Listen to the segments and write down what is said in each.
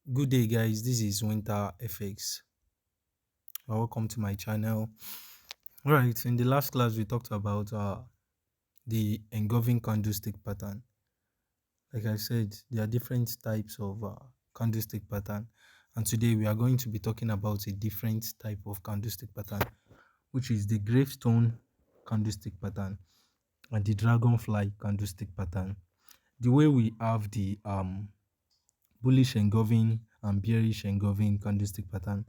Good day, guys. This is Winter FX. Welcome to my channel. Right, in the last class, we talked about the engulfing candlestick pattern. Like I said, there are different types of candlestick pattern, and today we are going to be talking about a different type of candlestick pattern, which is the gravestone candlestick pattern and the dragonfly candlestick pattern. The way we have the bullish engulfing and bearish engulfing candlestick pattern,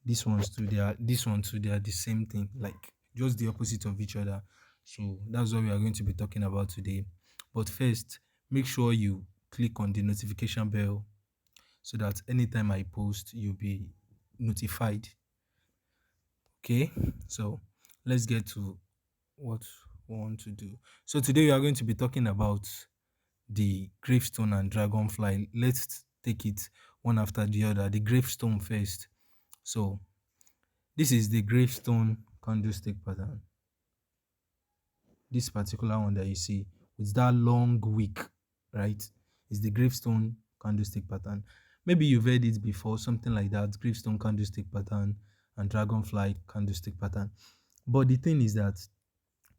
this one too, they are the same thing, like just the opposite of each other. So that's what we are going to be talking about today. But first, make sure you click on the notification bell so that anytime I post, you'll be notified. Okay, so let's get to what we want to do. So today we are going to be talking about the gravestone and dragonfly. Let's take it one after the other. The gravestone first. So this is the gravestone candlestick pattern. This particular one that you see with that long wick, right, is the gravestone candlestick pattern. Maybe you've heard it before, something like that, gravestone candlestick pattern and dragonfly candlestick pattern. But the thing is that,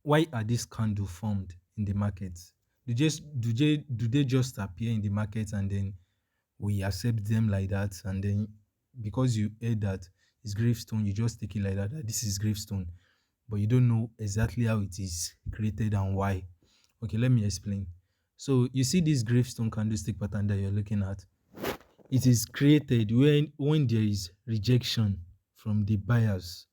why are these candles formed in the market? Do they just appear in the market and then we accept them like that, and then because you heard that it's gravestone, you just take it like that, that this is gravestone, but you don't know exactly how it is created and why? Okay, let me explain. So you see this gravestone candlestick pattern that you're looking at, it is created when there is rejection from the buyers,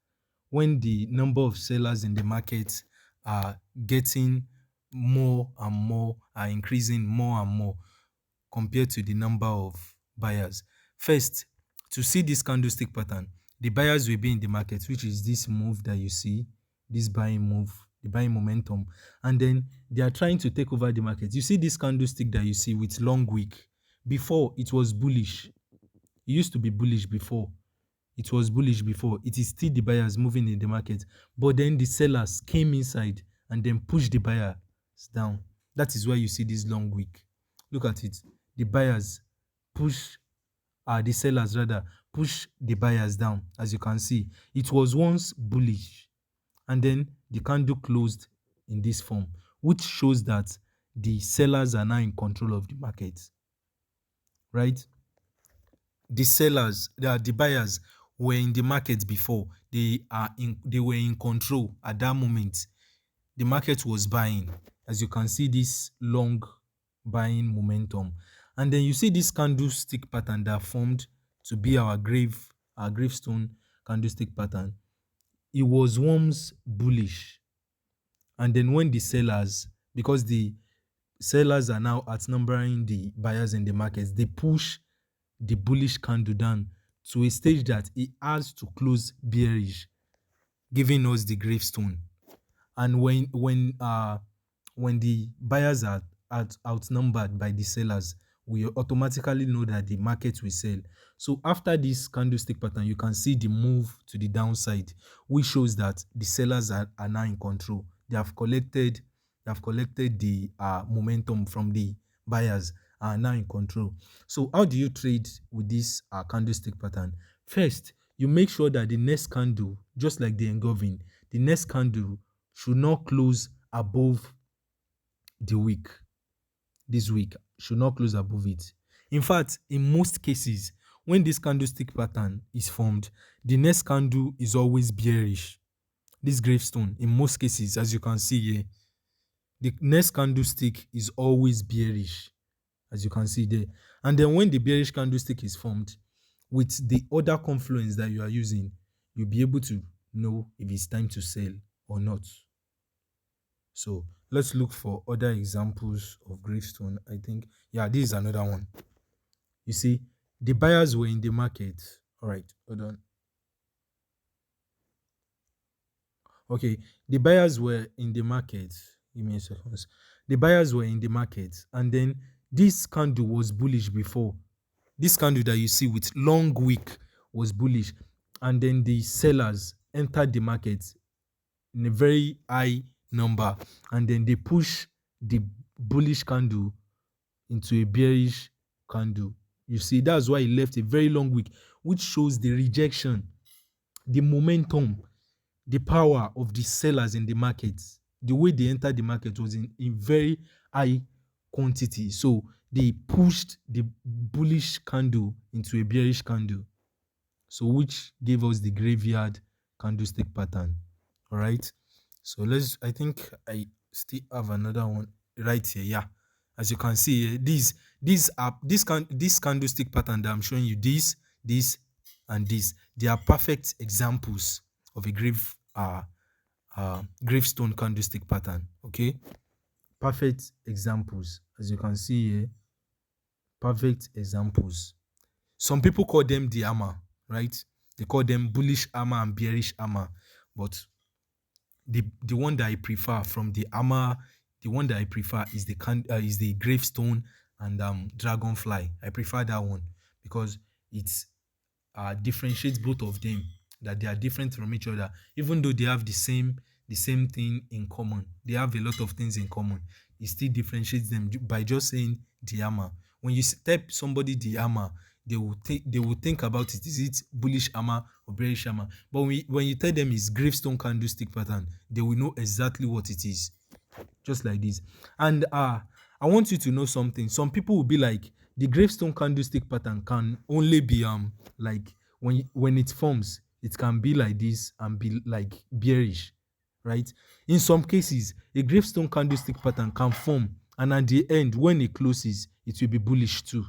when the number of sellers in the market are getting more and more, are increasing more and more compared to the number of buyers. First, to see this candlestick pattern, the buyers will be in the market, which is this move that you see, this buying move, the buying momentum, and then they are trying to take over the market. You see this candlestick that you see with long wick. Before, it was bullish. It used to be bullish before. It was bullish before. It is still the buyers moving in the market, but then the sellers came inside and then pushed the buyers down. That is why you see this long wick. Look at it. The buyers push, the sellers rather push the buyers down. As you can see, it was once bullish, and then the candle closed in this form, which shows that the sellers are now in control of the market, right? The buyers were in the market before. They were in control at that moment. The market was buying, as you can see, this long buying momentum, and then you see this candlestick pattern that formed to be our gravestone candlestick pattern. It was once bullish, and then when the sellers, because the sellers are now outnumbering the buyers in the market, they push the bullish candle down to a stage that it has to close bearish, giving us the gravestone. And when the buyers are outnumbered by the sellers, we automatically know that the market will sell. So after this candlestick pattern, you can see the move to the downside, which shows that the sellers are now in control. They have collected the momentum from the buyers, are now in control. So how do you trade with this candlestick pattern? First, you make sure that the next candle, just like the engulfing, the next candle should not close above the week. This week should not close above it. In fact, in most cases, when this candlestick pattern is formed, the next candle is always bearish. This gravestone, in most cases, as you can see here, the next candlestick is always bearish, as you can see there. And then when the bearish candlestick is formed, with the order confluence that you are using, you'll be able to know if it's time to sell or not. So let's look for other examples of gravestone. I think, yeah, this is another one. You see, the buyers were in the market. All right, hold on. Okay, the buyers were in the market. Give me a second. The buyers were in the market, and then this candle was bullish before. This candle that you see with long wick was bullish, and then the sellers entered the market in a very high number, and then they push the bullish candle into a bearish candle. You see, that's why it left a very long wick, which shows the rejection, the momentum, the power of the sellers in the market. The way they entered the market was in very high quantity. So they pushed the bullish candle into a bearish candle. So which gave us the graveyard candlestick pattern. All right. So I think I still have another one right here. Yeah. As you can see, this candlestick pattern that I'm showing you, this, and this, they are perfect examples of a gravestone candlestick pattern. Okay, perfect examples. As you can see here, perfect examples. Some people call them the hammer, right? They call them bullish hammer and bearish hammer, but the one that I prefer from the hammer, the one that I prefer is the gravestone and dragonfly. I prefer that one because it's differentiates both of them, that they are different from each other, even though they have the same thing in common. They have a lot of things in common. It still differentiates them by just saying the hammer. When you step somebody the hammer, they will think about it. Is it bullish hammer or bearish hammer? But when you tell them it's gravestone candlestick pattern, they will know exactly what it is. Just like this. And I want you to know something. Some people will be like, the gravestone candlestick pattern can only be like when it forms, it can be like this and be like bearish, right? In some cases, a gravestone candlestick pattern can form, and at the end, when it closes, it will be bullish too,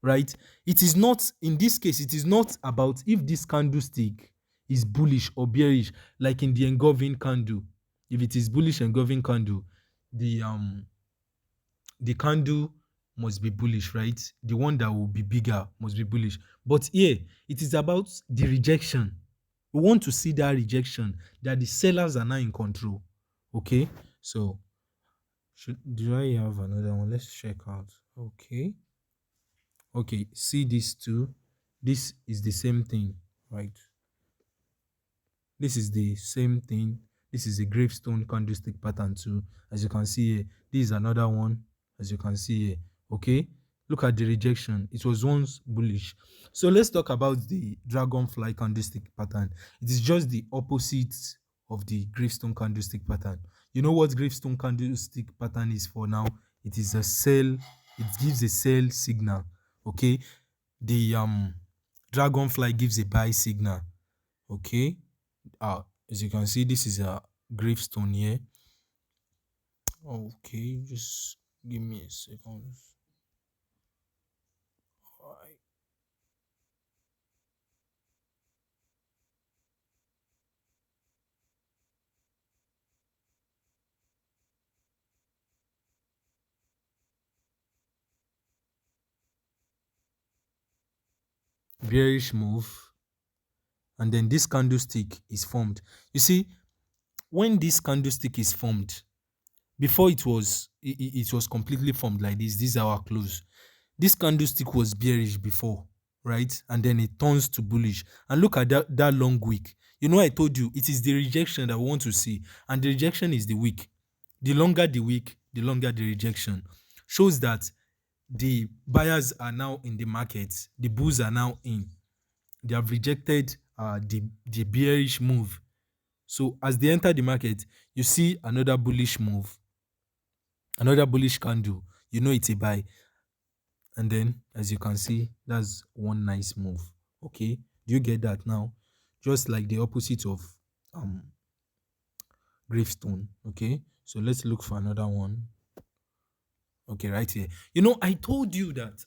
right? It is not, in this case, it is not about if this candlestick is bullish or bearish, like in the engulfing candle. If it is bullish engulfing candle, the the candle must be bullish, right? The one that will be bigger must be bullish. But here, it is about the rejection. We want to see that rejection, that the sellers are now in control. Okay, so do I have another one? Let's check out. Okay, see these two. This is the same thing, right? This is the same thing. This is a gravestone candlestick pattern too. As you can see here, this is another one. As you can see here, okay. Look at the rejection. It was once bullish. So let's talk about the dragonfly candlestick pattern. It is just the opposite of the gravestone candlestick pattern. You know what gravestone candlestick pattern is for now? It is a sell. It gives a sell signal. Okay. The dragonfly gives a buy signal. Okay. As you can see, this is a gravestone here. Okay, just give me a second. Alright. Bearish move, and then this candlestick is formed. You see, when this candlestick is formed, before it was completely formed like this. This is our close. This candlestick was bearish before, right? And then it turns to bullish. And look at that long wick. You know, I told you it is the rejection that we want to see, and the rejection is the wick. The longer the wick, the longer the rejection. Shows that the buyers are now in the market. The bulls are now in. They have rejected the bearish move. So as they enter the market, you see another bullish move, another bullish candle. You know it's a buy. And then, as you can see, that's one nice move. Okay, do you get that now? Just like the opposite of gravestone. Okay, so let's look for another one. Okay, right here. You know, I told you that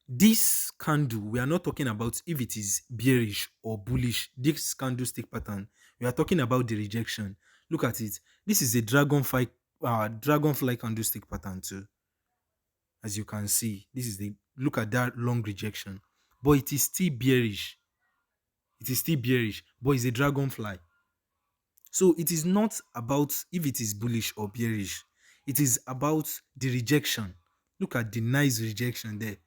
this candle, we are not talking about if it is bearish or bullish. This candlestick pattern, we are talking about the rejection. Look at it. This is a dragonfly candlestick pattern too. As you can see, this is the look at that long rejection, but it is still bearish. It is still bearish, but it's a dragonfly. So it is not about if it is bullish or bearish. It is about the rejection. Look at the nice rejection there.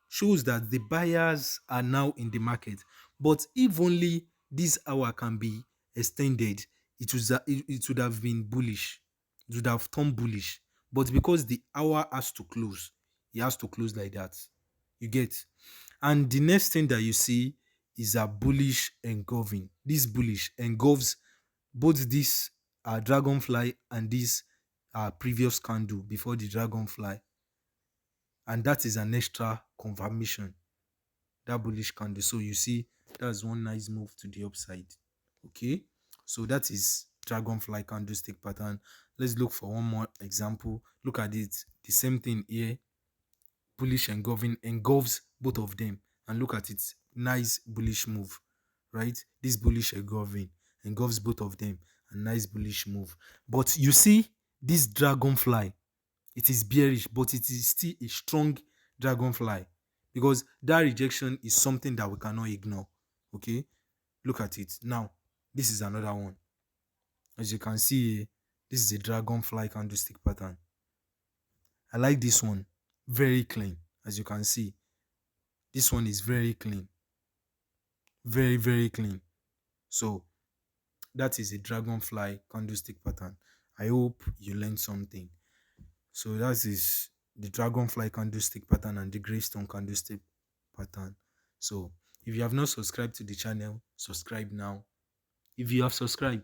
Shows that the buyers are now in the market. But if only this hour can be extended, it would have been bullish. It would have turned bullish. But because the hour has to close, it has to close like that. You get? And the next thing that you see is a bullish engulfing. This bullish engulfs both this dragonfly and this previous candle before the dragonfly. And that is an extra confirmation, that bullish candle. So you see, that's one nice move to the upside. Okay, so that is dragonfly candlestick pattern. Let's look for one more example. Look at it, the same thing here. Bullish engulfs both of them, and look at it, nice bullish move, right? This bullish engulfs both of them, a nice bullish move. But you see, this dragonfly, it is bearish, but it is still a strong dragonfly, because that rejection is something that we cannot ignore. Okay, look at it now. This is another one. As you can see, this is a dragonfly candlestick pattern. I like this one, very clean. As you can see, this one is very clean, very, very clean. So that is a dragonfly candlestick pattern. I hope you learned something. So that is the dragonfly candlestick pattern and the gravestone candlestick pattern. So if you have not subscribed to the channel, subscribe now. If you have subscribed,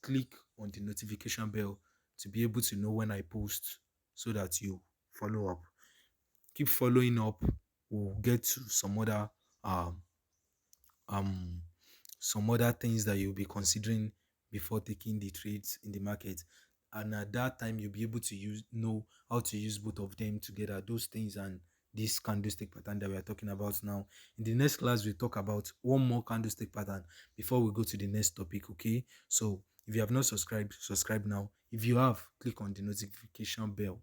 click on the notification bell to be able to know when I post, so that you follow up. Keep following up. We'll get to um um some other things that you'll be considering before taking the trades in the market. And at that time, you'll be able to know how to use both of them together, those things and this candlestick pattern that we are talking about now. In the next class, we'll talk about one more candlestick pattern before we go to the next topic. Okay, so if you have not subscribed, subscribe now. If you have, click on the notification bell.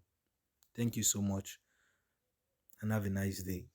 Thank you so much and have a nice day.